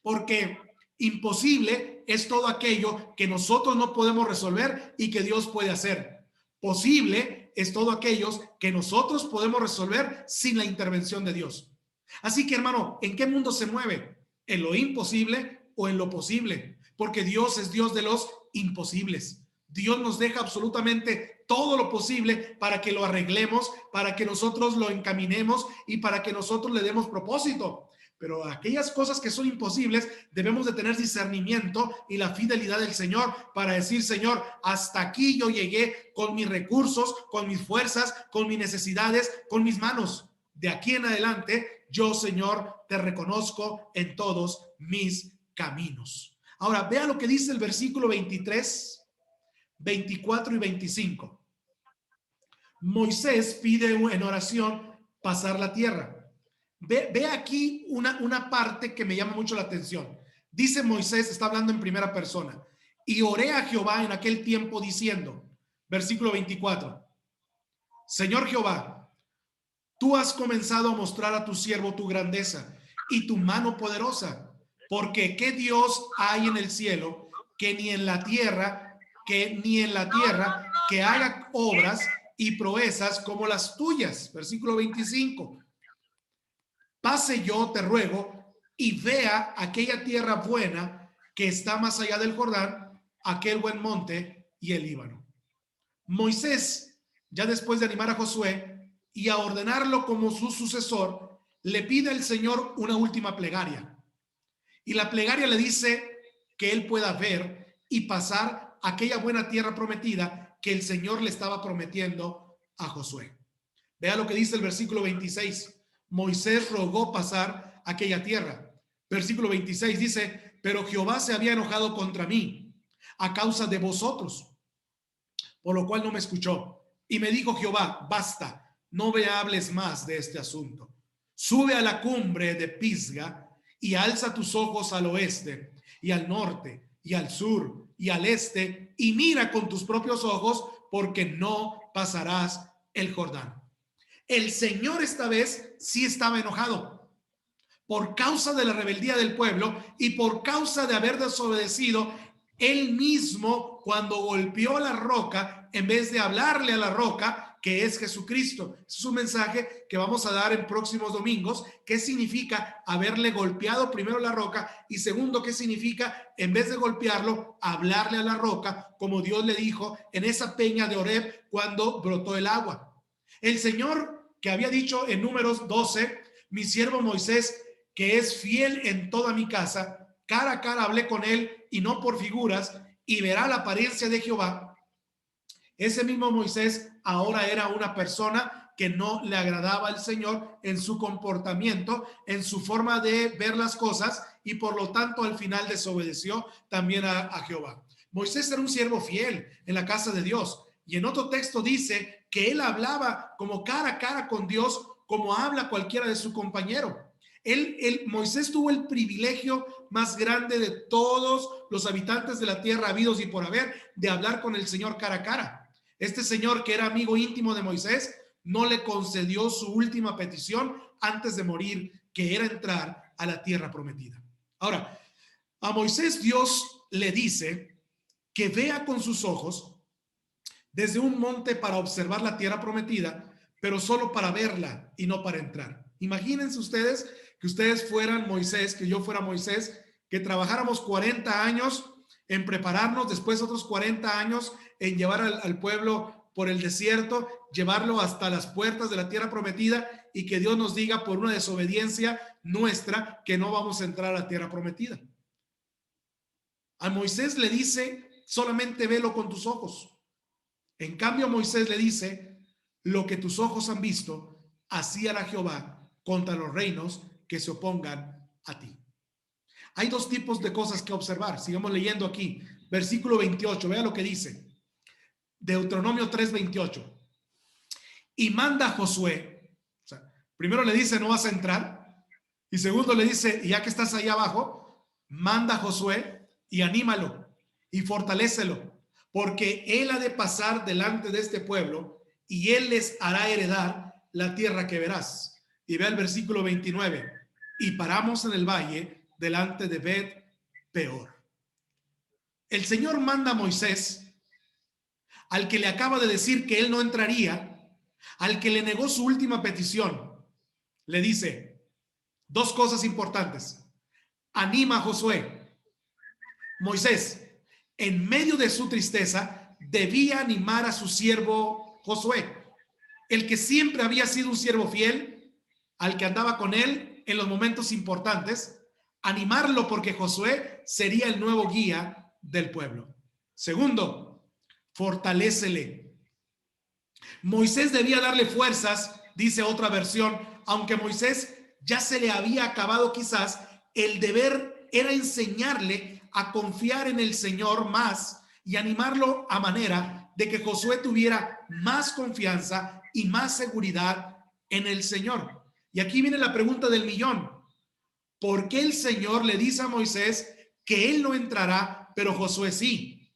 S3: Porque imposible es todo aquello que nosotros no podemos resolver y que Dios puede hacer. Posible es todo aquello que nosotros podemos resolver sin la intervención de Dios. Así que, hermano, ¿en qué mundo se mueve? ¿En lo imposible o en lo posible? Porque Dios es Dios de los imposibles. Dios nos deja absolutamente todo lo posible para que lo arreglemos, para que nosotros lo encaminemos y para que nosotros le demos propósito. Pero aquellas cosas que son imposibles, debemos de tener discernimiento y la fidelidad del Señor para decir: Señor, hasta aquí yo llegué con mis recursos, con mis fuerzas, con mis necesidades, con mis manos. De aquí en adelante, yo, Señor, te reconozco en todos mis caminos. Ahora, vea lo que dice el versículo 23, 24 y 25. Moisés pide en oración pasar la tierra. Ve aquí una parte que me llama mucho la atención. Dice Moisés, está hablando en primera persona: y oré a Jehová en aquel tiempo diciendo, versículo 24, Señor Jehová, tú has comenzado a mostrar a tu siervo tu grandeza y tu mano poderosa, Porque ¿qué Dios hay en el cielo que ni en la tierra, que haga obras y proezas como las tuyas? Versículo 25. Pase yo, te ruego, y vea aquella tierra buena que está más allá del Jordán, aquel buen monte y el Líbano. Moisés, ya después de animar a Josué y a ordenarlo como su sucesor, le pide al Señor una última plegaria. Y la plegaria le dice que él pueda ver y pasar aquella buena tierra prometida que el Señor le estaba prometiendo a Josué. Vea lo que dice el versículo 26. Moisés rogó pasar aquella tierra. Versículo 26 dice: pero Jehová se había enojado contra mí a causa de vosotros, por lo cual no me escuchó. Y me dijo Jehová: basta, no me hables más de este asunto. Sube a la cumbre de Pisga y alza tus ojos al oeste y al norte y al sur y al este y mira con tus propios ojos, porque no pasarás el Jordán. El Señor esta vez sí estaba enojado por causa de la rebeldía del pueblo y por causa de haber desobedecido él mismo cuando golpeó la roca en vez de hablarle a la roca, que es Jesucristo. Es un mensaje que vamos a dar en próximos domingos. ¿Qué significa haberle golpeado primero la roca? Y segundo, ¿qué significa en vez de golpearlo, hablarle a la roca, como Dios le dijo en esa peña de Horeb cuando brotó el agua? El Señor, que había dicho en Números 12, mi siervo Moisés, que es fiel en toda mi casa, cara a cara hablé con él y no por figuras, y verá la apariencia de Jehová. Ese mismo Moisés ahora era una persona que no le agradaba al Señor en su comportamiento, en su forma de ver las cosas, y por lo tanto al final desobedeció también a Jehová. Moisés era un siervo fiel en la casa de Dios, y en otro texto dice que él hablaba como cara a cara con Dios, como habla cualquiera de su compañero. Moisés tuvo el privilegio más grande de todos los habitantes de la tierra habidos y por haber, de hablar con el Señor cara a cara. Este Señor, que era amigo íntimo de Moisés, no le concedió su última petición antes de morir, que era entrar a la tierra prometida. Ahora, a Moisés Dios le dice que vea con sus ojos desde un monte para observar la tierra prometida, pero solo para verla y no para entrar. Imagínense ustedes que ustedes fueran Moisés, que yo fuera Moisés, que trabajáramos 40 años en prepararnos, después otros 40 años en llevar al pueblo por el desierto, llevarlo hasta las puertas de la tierra prometida, y que Dios nos diga por una desobediencia nuestra que no vamos a entrar a la tierra prometida. A Moisés le dice: solamente velo con tus ojos. En cambio, Moisés le dice: lo que tus ojos han visto, así hará Jehová contra los reinos que se opongan a ti. Hay dos tipos de cosas que observar. Sigamos leyendo aquí. Versículo 28, vea lo que dice. Deuteronomio 3:28. Y manda a Josué. O sea, primero le dice: no vas a entrar. Y segundo le dice: ya que estás ahí abajo, manda a Josué y anímalo y fortalécelo, porque él ha de pasar delante de este pueblo y él les hará heredar la tierra que verás. Y vea el versículo 29. Y paramos en el valle delante de Bet Peor. El Señor manda a Moisés, al que le acaba de decir que él no entraría, al que le negó su última petición. Le dice dos cosas importantes. Anima a Josué. Moisés, en medio de su tristeza, debía animar a su siervo Josué, el que siempre había sido un siervo fiel, al que andaba con él en los momentos importantes. Animarlo, porque Josué sería el nuevo guía del pueblo. Segundo, fortalécele. Moisés debía darle fuerzas, dice otra versión, aunque Moisés ya se le había acabado quizás, el deber era enseñarle a confiar en el Señor más y animarlo a manera de que Josué tuviera más confianza y más seguridad en el Señor. Y aquí viene la pregunta del millón. ¿Por qué el Señor le dice a Moisés que él no entrará, pero Josué sí?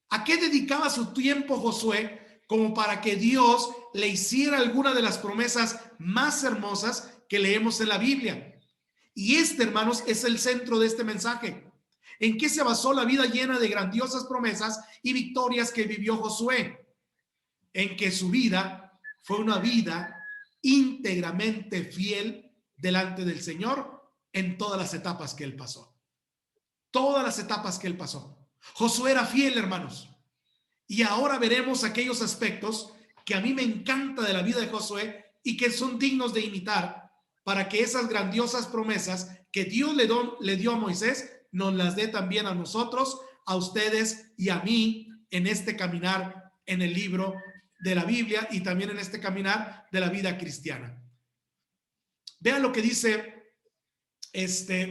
S3: ¿A qué dedicaba su tiempo Josué como para que Dios le hiciera alguna de las promesas más hermosas que leemos en la Biblia? Y hermanos, es el centro de este mensaje. ¿En qué se basó la vida llena de grandiosas promesas y victorias que vivió Josué? En que su vida fue una vida íntegramente fiel delante del Señor en todas las etapas que él pasó. Todas las etapas que él pasó. Josué era fiel, hermanos. Y ahora veremos aquellos aspectos que a mí me encanta de la vida de Josué y que son dignos de imitar para que esas grandiosas promesas que Dios le dio a Moisés nos las dé también a nosotros, a ustedes y a mí en este caminar en el libro de la Biblia y también en este caminar de la vida cristiana. Vean lo que dice,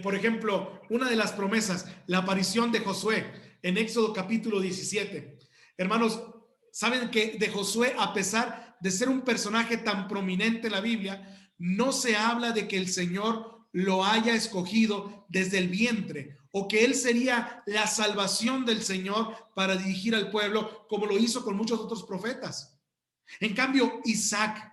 S3: por ejemplo, una de las promesas, la aparición de Josué en Éxodo capítulo 17. Hermanos, saben que de Josué, a pesar de ser un personaje tan prominente en la Biblia, no se habla de que el Señor lo haya escogido desde el vientre o que él sería la salvación del Señor para dirigir al pueblo como lo hizo con muchos otros profetas. En cambio, Isaac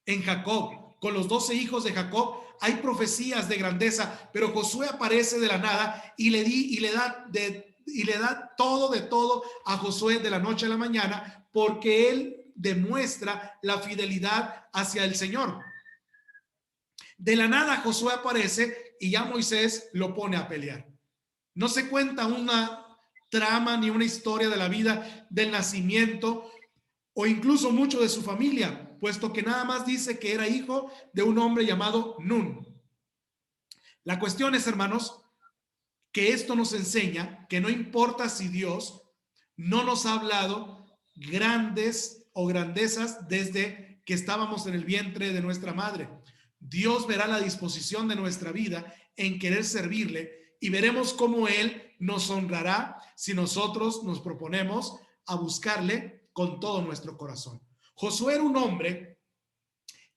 S3: en Jacob, con los 12 hijos de Jacob, hay profecías de grandeza, pero Josué aparece de la nada y le da todo de todo a Josué de la noche a la mañana, porque él demuestra la fidelidad hacia el Señor. De la nada Josué aparece y ya Moisés lo pone a pelear. No se cuenta una trama ni una historia de la vida del nacimiento o incluso mucho de su familia, puesto que nada más dice que era hijo de un hombre llamado Nun. La cuestión es, hermanos, que esto nos enseña que no importa si Dios no nos ha hablado grandes o grandezas desde que estábamos en el vientre de nuestra madre. Dios verá la disposición de nuestra vida en querer servirle y veremos cómo Él nos honrará si nosotros nos proponemos a buscarle con todo nuestro corazón. Josué era un hombre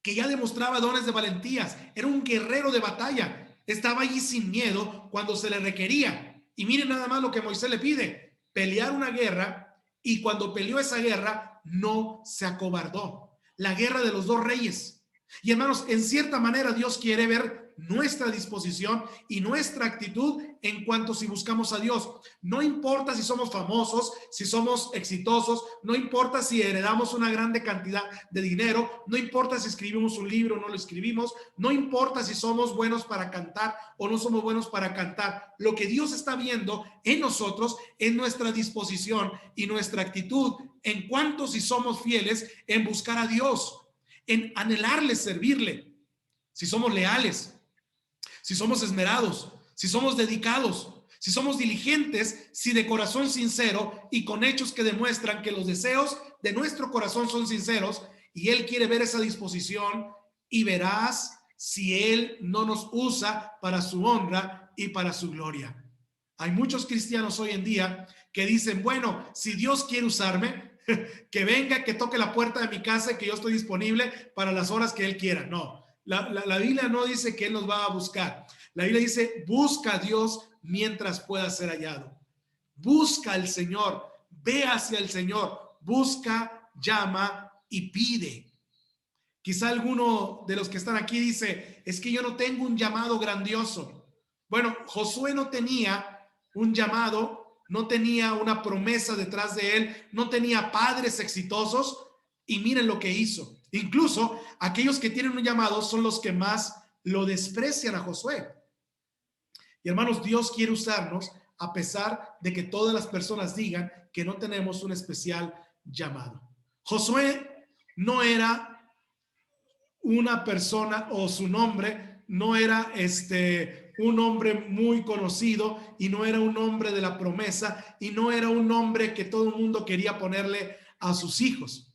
S3: que ya demostraba dones de valentías, era un guerrero de batalla, estaba allí sin miedo cuando se le requería. Y miren nada más lo que Moisés le pide, pelear una guerra, y cuando peleó esa guerra no se acobardó. La guerra de los 2 reyes. Y hermanos, en cierta manera Dios quiere ver nuestra disposición y nuestra actitud en cuanto si buscamos a Dios. No importa si somos famosos, si somos exitosos, no importa si heredamos una grande cantidad de dinero, no importa si escribimos un libro o no lo escribimos, no importa si somos buenos para cantar o no somos buenos para cantar. Lo que Dios está viendo en nosotros es nuestra disposición y nuestra actitud en cuanto si somos fieles en buscar a Dios, en anhelarle, servirle, si somos leales, si somos esmerados, si somos dedicados, si somos diligentes, si de corazón sincero y con hechos que demuestran que los deseos de nuestro corazón son sinceros, y Él quiere ver esa disposición y verás si Él no nos usa para su honra y para su gloria. Hay muchos cristianos hoy en día que dicen, bueno, si Dios quiere usarme, que venga, que toque la puerta de mi casa y que yo estoy disponible para las horas que Él quiera. No, la Biblia no dice que Él nos va a buscar. La Biblia dice, busca a Dios mientras pueda ser hallado. Busca al Señor, ve hacia el Señor, busca, llama y pide. Quizá alguno de los que están aquí dice, es que yo no tengo un llamado grandioso. Bueno, Josué no tenía un llamado, no tenía una promesa detrás de él, no tenía padres exitosos, y miren lo que hizo. Incluso aquellos que tienen un llamado son los que más lo desprecian a Josué. Y hermanos, Dios quiere usarnos a pesar de que todas las personas digan que no tenemos un especial llamado. Josué no era una persona, o su nombre no era un hombre muy conocido, y no era un hombre de la promesa, y no era un nombre que todo el mundo quería ponerle a sus hijos.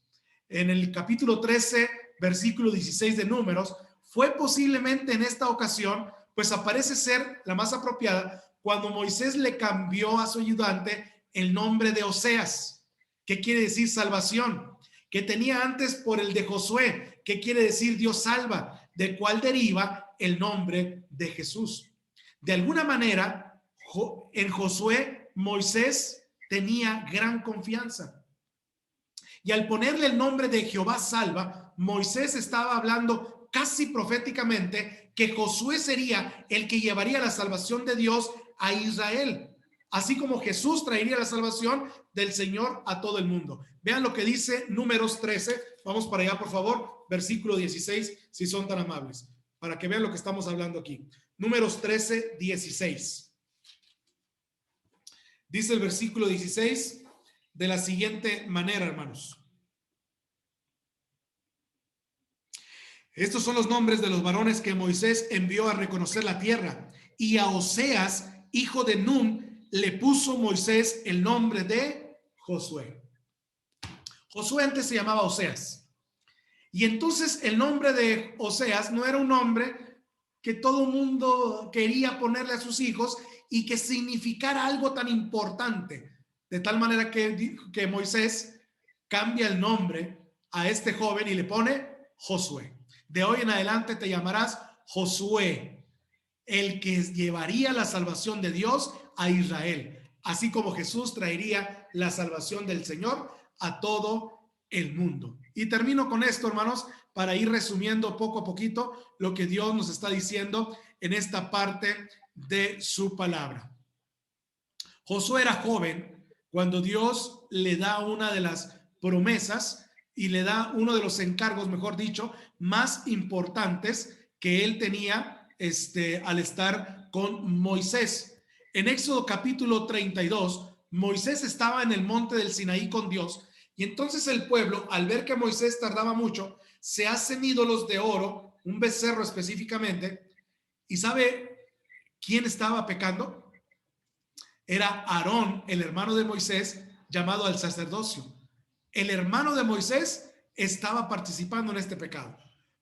S3: En el capítulo 13, versículo 16 de Números, fue posiblemente en esta ocasión, pues aparece ser la más apropiada, cuando Moisés le cambió a su ayudante el nombre de Oseas, que quiere decir salvación, que tenía antes por el de Josué, que quiere decir Dios salva, del cual deriva el nombre de Jesús. De alguna manera, en Josué, Moisés tenía gran confianza. Y al ponerle el nombre de Jehová salva, Moisés estaba hablando casi proféticamente que Josué sería el que llevaría la salvación de Dios a Israel, así como Jesús traería la salvación del Señor a todo el mundo. Vean lo que dice Números 13. Vamos para allá, por favor. Versículo 16, si son tan amables, para que vean lo que estamos hablando aquí. Números 13, 16. Dice el versículo 16 de la siguiente manera, hermanos. Estos son los nombres de los varones que Moisés envió a reconocer la tierra. Y a Oseas, hijo de Nun, le puso Moisés el nombre de Josué. Josué antes se llamaba Oseas. Y entonces el nombre de Oseas no era un nombre que todo el mundo quería ponerle a sus hijos y que significara algo tan importante. De tal manera que Moisés cambia el nombre a este joven y le pone Josué. De hoy en adelante te llamarás Josué, el que llevaría la salvación de Dios a Israel, así como Jesús traería la salvación del Señor a todo el mundo. Y termino con esto, hermanos, para ir resumiendo poco a poquito lo que Dios nos está diciendo en esta parte de su palabra. Josué era joven cuando Dios le da una de las promesas y le da uno de los encargos, mejor dicho, más importantes que él tenía al estar con Moisés. En Éxodo capítulo 32, Moisés estaba en el monte del Sinaí con Dios, y entonces el pueblo, al ver que Moisés tardaba mucho, se hacen ídolos de oro, un becerro específicamente. ¿Y sabe quién estaba pecando? Era Aarón, el hermano de Moisés, llamado al sacerdocio. El hermano de Moisés estaba participando en este pecado.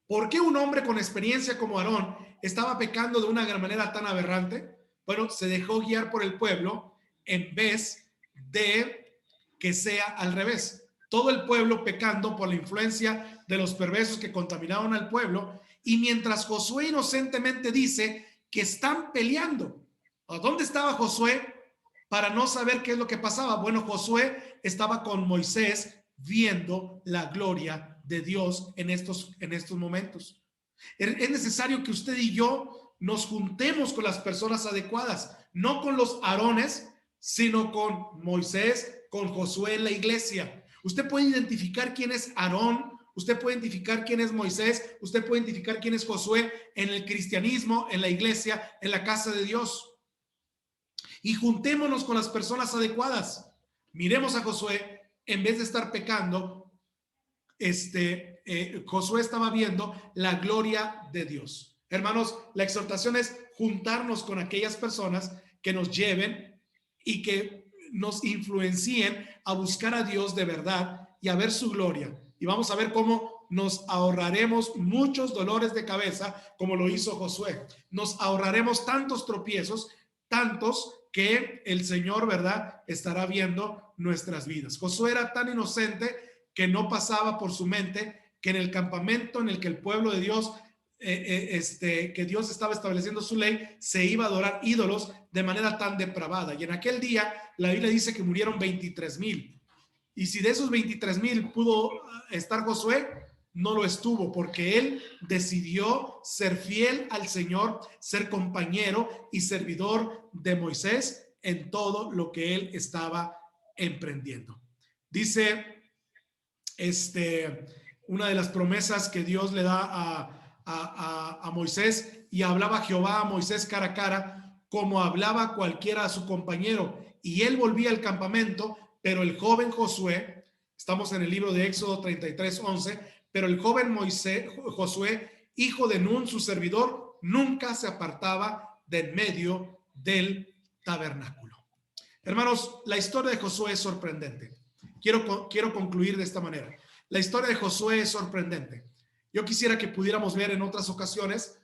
S3: ¿Por qué un hombre con experiencia como Aarón estaba pecando de una gran manera tan aberrante? Bueno, se dejó guiar por el pueblo en vez de que sea al revés. Todo el pueblo pecando por la influencia de los perversos que contaminaron al pueblo, y mientras Josué inocentemente dice que están peleando. ¿Dónde estaba Josué para no saber qué es lo que pasaba? Bueno, Josué estaba con Moisés viendo la gloria de Dios en estos momentos. Es necesario que usted y yo nos juntemos con las personas adecuadas, no con los Aarones, sino con Moisés, con Josué en la iglesia. Usted puede identificar quién es Aarón, usted puede identificar quién es Moisés, usted puede identificar quién es Josué en el cristianismo, en la iglesia, en la casa de Dios. Y juntémonos con las personas adecuadas. Miremos a Josué, en vez de estar pecando, Josué estaba viendo la gloria de Dios. Hermanos, la exhortación es juntarnos con aquellas personas que nos lleven y que nos influencien a buscar a Dios de verdad y a ver su gloria. Y vamos a ver cómo nos ahorraremos muchos dolores de cabeza como lo hizo Josué. Nos ahorraremos tantos tropiezos, tantos que el Señor, ¿verdad?, estará viendo nuestras vidas. Josué era tan inocente que no pasaba por su mente que en el campamento en el que el pueblo de Dios, que Dios estaba estableciendo su ley, se iba a adorar ídolos de manera tan depravada. Y en aquel día la Biblia dice que murieron 23,000. Y si de esos 23,000 pudo estar Josué, no lo estuvo, porque él decidió ser fiel al Señor, ser compañero y servidor de Moisés en todo lo que él estaba emprendiendo. Dice una de las promesas que Dios le da a Moisés: y hablaba Jehová a Moisés cara a cara, como hablaba cualquiera a su compañero, y él volvía al campamento, pero el joven Josué, estamos en el libro de Éxodo 33:11, pero el joven Josué, hijo de Nun, su servidor, nunca se apartaba de en medio del tabernáculo. Hermanos, la historia de Josué es sorprendente. Quiero concluir de esta manera. La historia de Josué es sorprendente. Yo quisiera que pudiéramos ver en otras ocasiones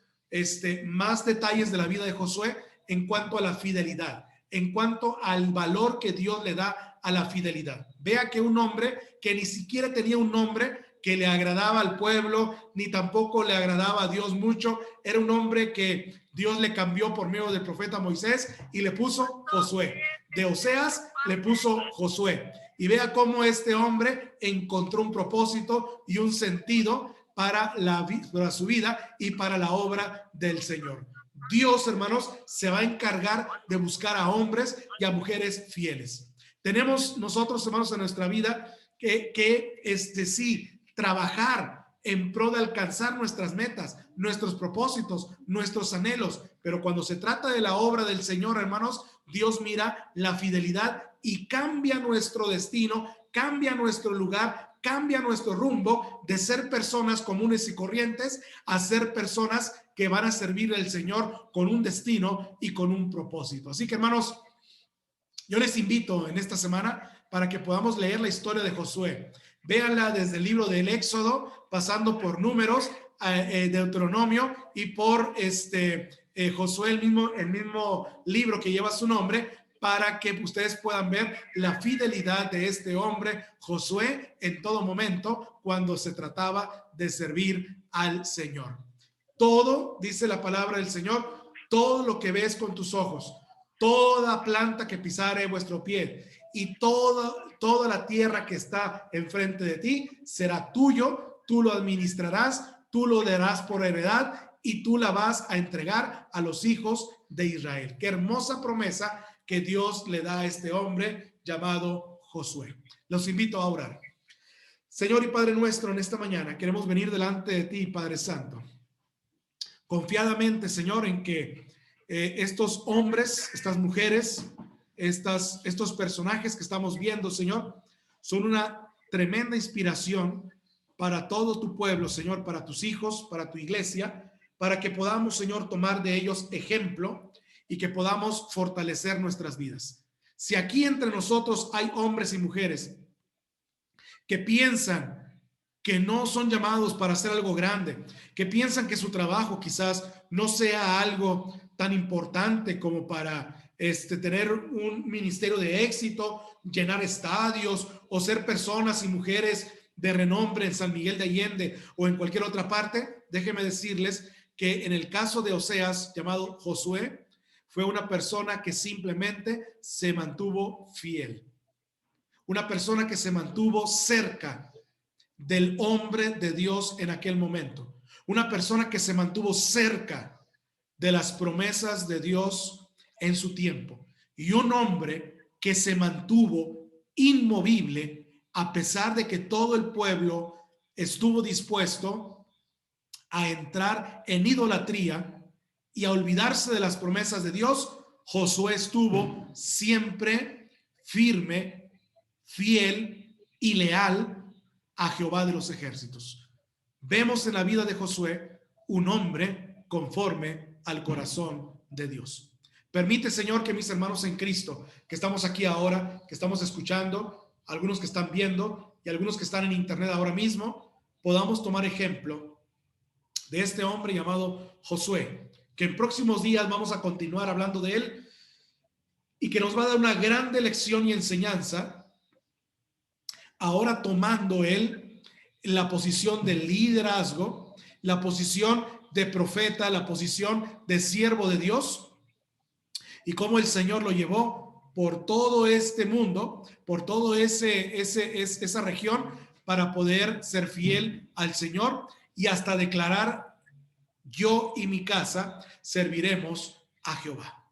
S3: más detalles de la vida de Josué en cuanto a la fidelidad, en cuanto al valor que Dios le da a la fidelidad. Vea que un hombre que ni siquiera tenía un nombre que le agradaba al pueblo, ni tampoco le agradaba a Dios mucho, era un hombre que Dios le cambió por medio del profeta Moisés y le puso Josué. De Oseas le puso Josué. Y vea cómo este hombre encontró un propósito y un sentido para su vida y para la obra del Señor. Dios, hermanos, se va a encargar de buscar a hombres y a mujeres fieles. Tenemos nosotros, hermanos, en nuestra vida que sí, trabajar en pro de alcanzar nuestras metas, nuestros propósitos, nuestros anhelos. Pero cuando se trata de la obra del Señor, hermanos, Dios mira la fidelidad y cambia nuestro destino, cambia nuestro lugar, cambia nuestro rumbo de ser personas comunes y corrientes a ser personas que van a servir al Señor con un destino y con un propósito. Así que, hermanos, yo les invito en esta semana para que podamos leer la historia de Josué. Véanla desde el libro del Éxodo, pasando por Números, Deuteronomio y por Josué, el mismo libro que lleva su nombre, para que ustedes puedan ver la fidelidad de este hombre, Josué, en todo momento cuando se trataba de servir al Señor. Todo, dice la palabra del Señor, todo lo que ves con tus ojos, toda planta que pisare vuestro pie y toda la tierra que está enfrente de ti será tuyo, tú lo administrarás, tú lo darás por heredad y tú la vas a entregar a los hijos de Israel. Qué hermosa promesa que Dios le da a este hombre llamado Josué. Los invito a orar. Señor y Padre nuestro, en esta mañana queremos venir delante de ti, Padre Santo, confiadamente, Señor, en que estos hombres, estas mujeres, estos personajes que estamos viendo, Señor, son una tremenda inspiración para todo tu pueblo, Señor, para tus hijos, para tu iglesia, para que podamos, Señor, tomar de ellos ejemplo y que podamos fortalecer nuestras vidas. Si aquí entre nosotros hay hombres y mujeres que piensan que no son llamados para hacer algo grande, que piensan que su trabajo quizás no sea algo tan importante como para tener un ministerio de éxito, llenar estadios o ser personas y mujeres de renombre en San Miguel de Allende o en cualquier otra parte, déjenme decirles que en el caso de Oseas, llamado Josué, fue una persona que simplemente se mantuvo fiel. Una persona que se mantuvo cerca del hombre de Dios en aquel momento. Una persona que se mantuvo cerca de las promesas de Dios en su tiempo. Y un hombre que se mantuvo inmovible a pesar de que todo el pueblo estuvo dispuesto a entrar en idolatría y a olvidarse de las promesas de Dios. Josué estuvo siempre firme, fiel y leal a Jehová de los ejércitos. Vemos en la vida de Josué un hombre conforme al corazón de Dios. Permite, Señor, que mis hermanos en Cristo, que estamos aquí ahora, que estamos escuchando, algunos que están viendo y algunos que están en internet ahora mismo, podamos tomar ejemplo de este hombre llamado Josué, que en próximos días vamos a continuar hablando de él y que nos va a dar una grande lección y enseñanza, ahora tomando él la posición de liderazgo, la posición de profeta, la posición de siervo de Dios, y cómo el Señor lo llevó por todo este mundo, por todo esa región, para poder ser fiel al Señor y hasta declarar: yo y mi casa serviremos a Jehová.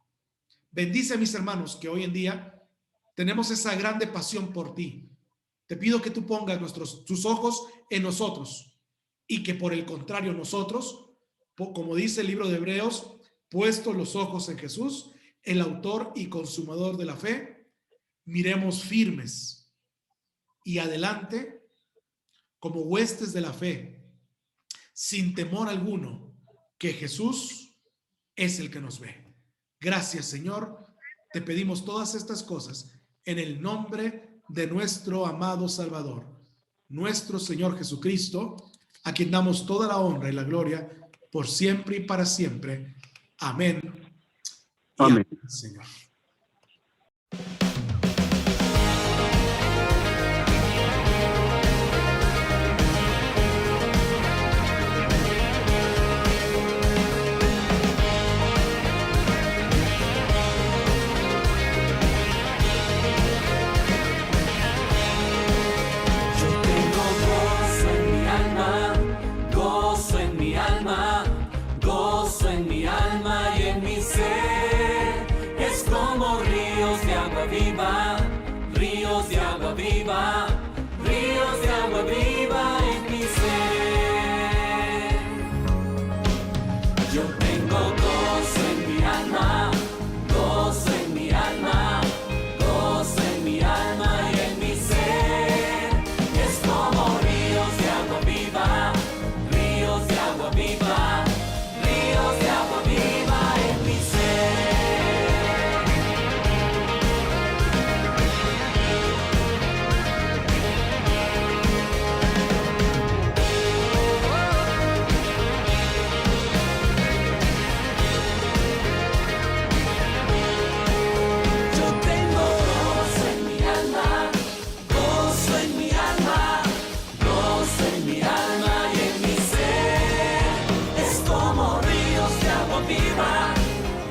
S3: Bendice a mis hermanos que hoy en día tenemos esa grande pasión por ti. Te pido que tú pongas tus ojos en nosotros y que por el contrario nosotros, como dice el libro de Hebreos, puestos los ojos en Jesús, el autor y consumador de la fe, miremos firmes y adelante como huestes de la fe, sin temor alguno, que Jesús es el que nos ve. Gracias, Señor. Te pedimos todas estas cosas en el nombre de nuestro amado Salvador, nuestro Señor Jesucristo, a quien damos toda la honra y la gloria por siempre y para siempre. Amén.
S4: Amén.
S3: Amén, Señor.
S4: en mi alma, gozo en mi alma y en mi ser. Es como ríos de agua viva, ríos de agua viva, ríos de agua viva en mi ser. Yo tengo gozo en mi alma, gozo en mi alma, gozo en mi alma y en mi ser. Es como ríos de agua viva, ríos de agua viva, ríos de agua viva en mi ser. Yo tengo gozo en mi alma, gozo en mi alma, gozo en mi alma y en mi ser. Es como ríos de agua viva,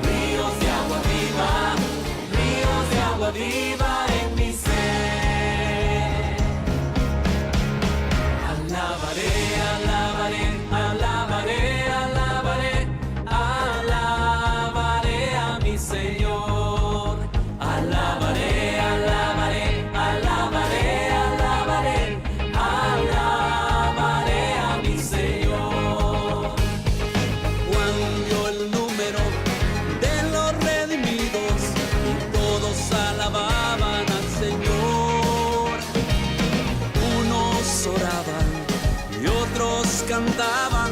S4: ríos de agua viva, ríos de agua viva en mi ser. Alabaré, alabaré, alabaré, alabaré, alabaré a mi Señor. Alabaré, alabaré, alabaré, alabaré, alabaré a mi Señor. Juan vio el número de los redimidos y todos alababan al Señor. Unos oraban y otros cantaban